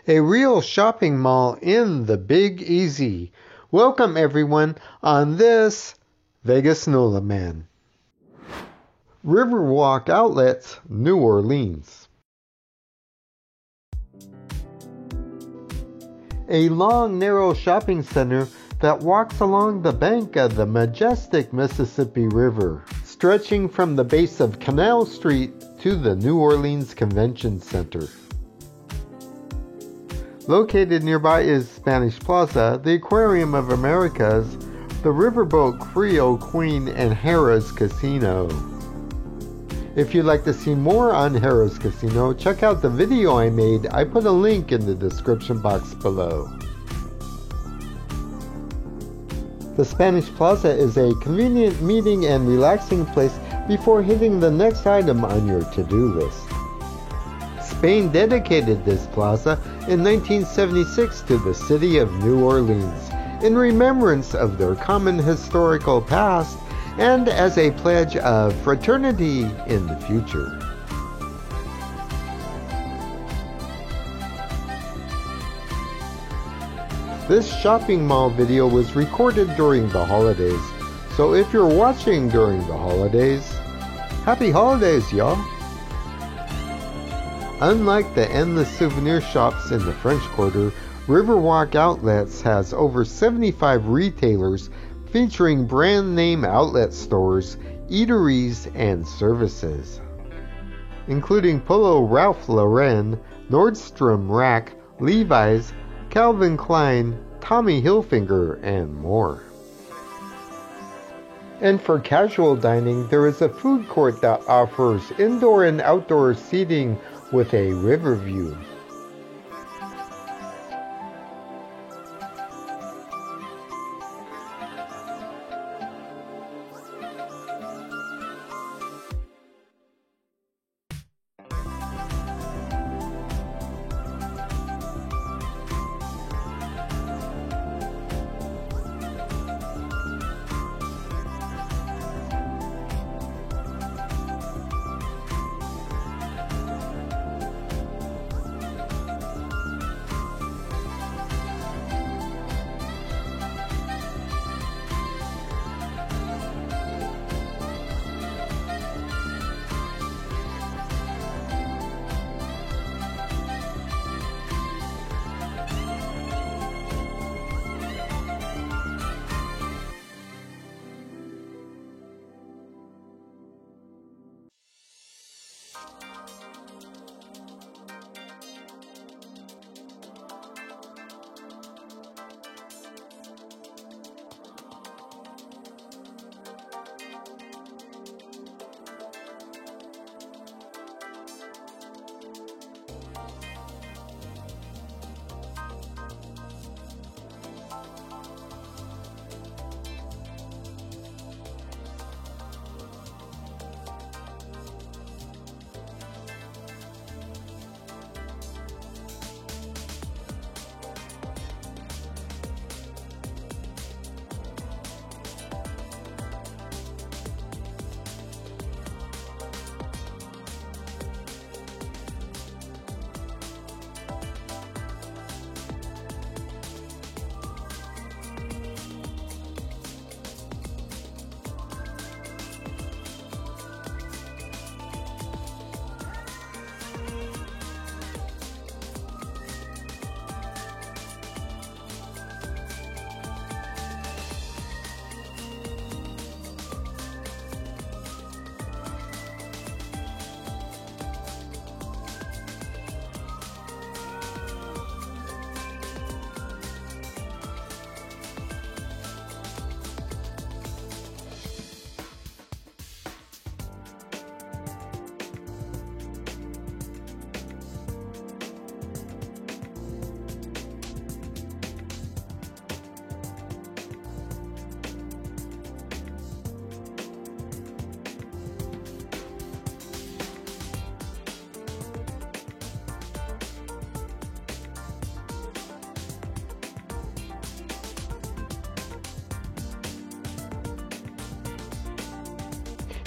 a real shopping mall in the Big Easy. Welcome everyone on this Vegas NOLA Man. Riverwalk Outlets, New Orleans. A long, narrow shopping center that walks along the bank of the majestic Mississippi River, stretching from the base of Canal Street to the New Orleans Convention Center. Located nearby is Spanish Plaza, the Aquarium of Americas, the Riverboat Creole Queen, and Harrah's Casino. If you'd like to see more on Harrah's Casino, check out the video I made. I put a link in the description box below. The Spanish Plaza is a convenient meeting and relaxing place before hitting the next item on your to-do list. Spain dedicated this plaza in 1976 to the city of New Orleans in remembrance of their common historical past and as a pledge of fraternity in the future. This shopping mall video was recorded during the holidays, so if you're watching during the holidays, happy holidays, y'all! Unlike the endless souvenir shops in the French Quarter, Riverwalk Outlets has over 75 retailers featuring brand name outlet stores, eateries, and services, including Polo Ralph Lauren, Nordstrom Rack, Levi's, Calvin Klein, Tommy Hilfiger, and more. And for casual dining, there is a food court that offers indoor and outdoor seating with a river view.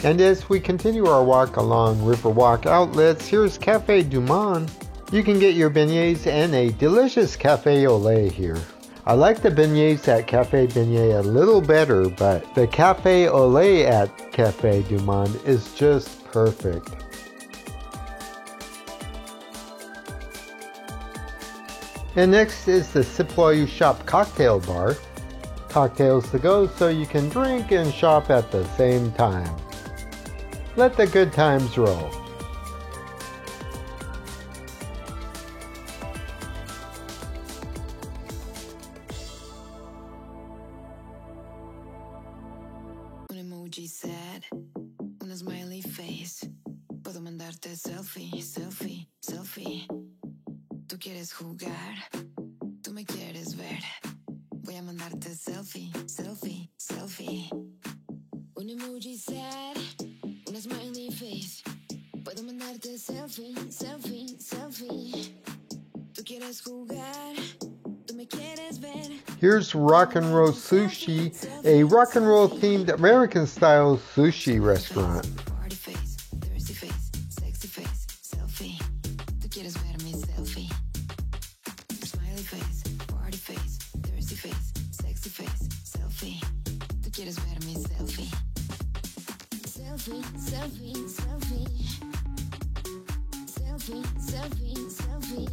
And as we continue our walk along Riverwalk Outlets, here's Cafe Du Monde. You can get your beignets and a delicious cafe au lait here. I like the beignets at Cafe Beignet a little better, but the cafe au lait at Cafe Du Monde is just perfect. And next is the Sip While You Shop cocktail bar. Cocktails to go so you can drink and shop at the same time. Let the good times roll. Un emoji sad, una smiley face. Puedo mandarte selfie, selfie, selfie. Tú quieres jugar, tú me quieres ver. Voy a mandarte selfie, selfie, selfie. Un emoji sad, una smiley face. Puedo mandarte selfie, selfie, selfie. Tú quieres jugar, tú me quieres ver. Here's Rock and Roll Sushi, a rock and roll themed American style sushi restaurant. Party face, thirsty face, sexy face, selfie. Tú quieres ver mi selfie. Smiley face, party face, thirsty face, sexy face, selfie. Tú quieres ver mi selfie. Selfie, selfie, selfie. Selfie, selfie, selfie.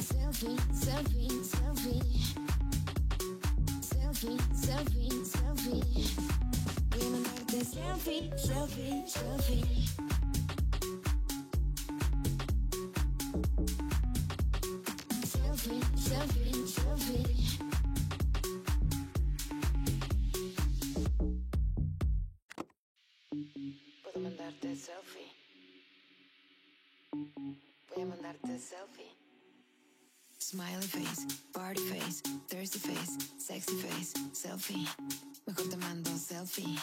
Selfie, selfie, selfie. Selfie, selfie, selfie. Voy a mandarte selfie, selfie, selfie. Selfie, selfie, selfie. Puedo mandarte selfie. Voy a mandarte selfie. Smiley face, party face, thirsty face, sexy face, selfie. Mejor te mando selfie.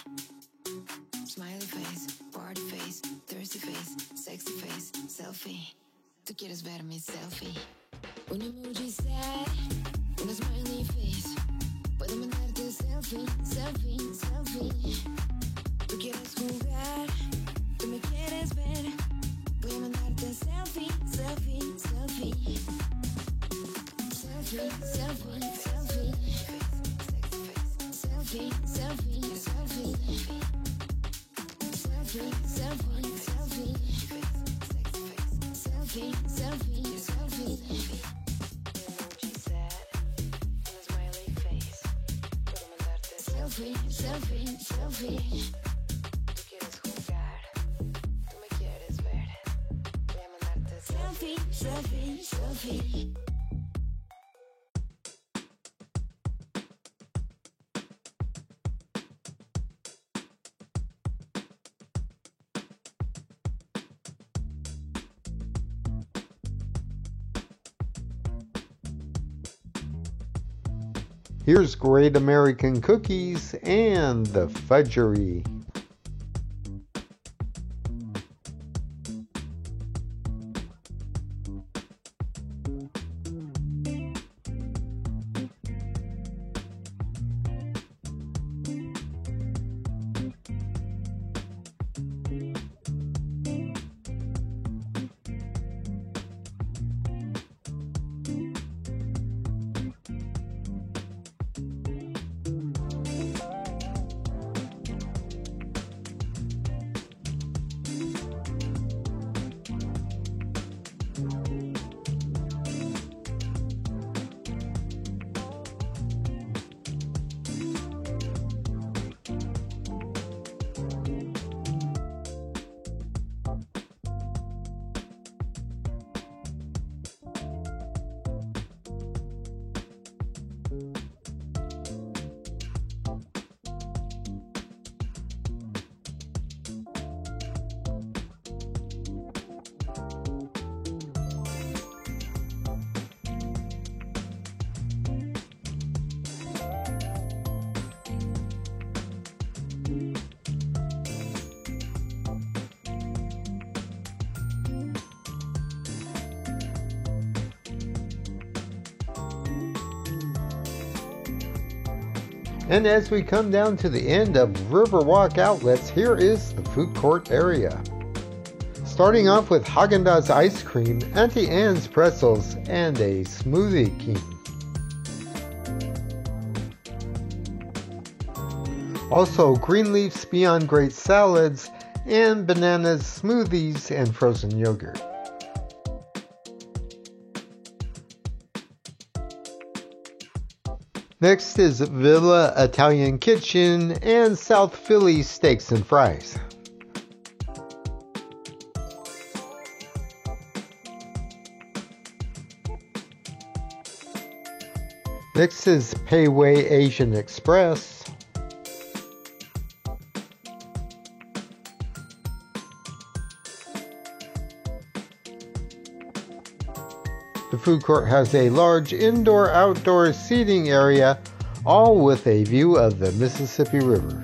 Smiley face, party face, thirsty face, sexy face, selfie. Tú quieres ver mi selfie. Un emoji sad, una smiley face. Puedo mandarte selfie, selfie, selfie. Tú quieres jugar, tú me quieres ver. Voy a mandarte selfie, selfie, selfie. Selfie, selfie, selfie. Selfie, selfie, selfie. Selfie, selfie, selfie. Selfie, selfie, selfie. Emoji sad, una smiley face. Puedo mandarte selfie, selfie, selfie. Tú quieres jugar, tú me quieres ver. Voy a mandarte selfie, selfie, selfie. Here's Great American Cookies and the Fudgery. And as we come down to the end of Riverwalk Outlets, here is the food court area. Starting off with Haagen-Dazs ice cream, Auntie Anne's pretzels, and a Smoothie King. Also Green Leaf's Beyond Great salads, and Bananas smoothies and frozen yogurt. Next is Villa Italian Kitchen and South Philly Steaks and Fries. Next is Pei Wei Asian Express. The food court has a large indoor-outdoor seating area, all with a view of the Mississippi River.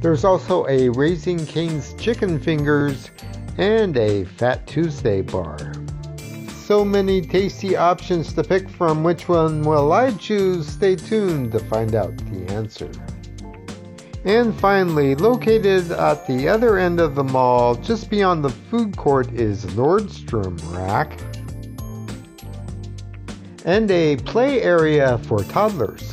There's also a Raising Cane's Chicken Fingers and a Fat Tuesday bar. So many tasty options to pick from. Which one will I choose? Stay tuned to find out the answer. And finally, located at the other end of the mall, just beyond the food court, is Nordstrom Rack and a play area for toddlers.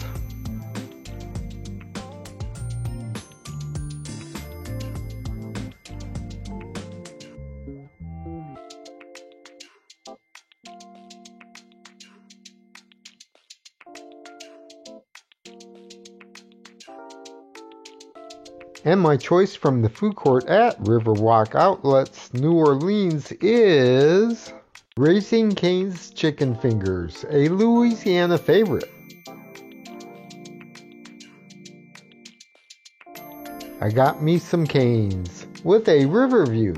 And my choice from the food court at Riverwalk Outlets, New Orleans is Raising Cane's Chicken Fingers, a Louisiana favorite. I got me some canes with a river view.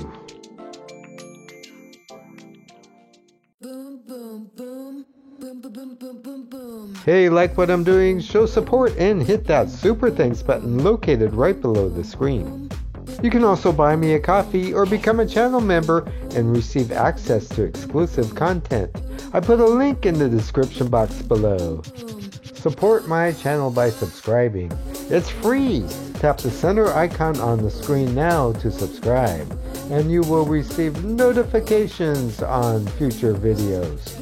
Hey, like what I'm doing? Show support and hit that super thanks button located right below the screen. You can also buy me a coffee or become a channel member and receive access to exclusive content. I put a link in the description box below. Support my channel by subscribing. It's free. Tap the center icon on the screen now to subscribe, and you will receive notifications on future videos.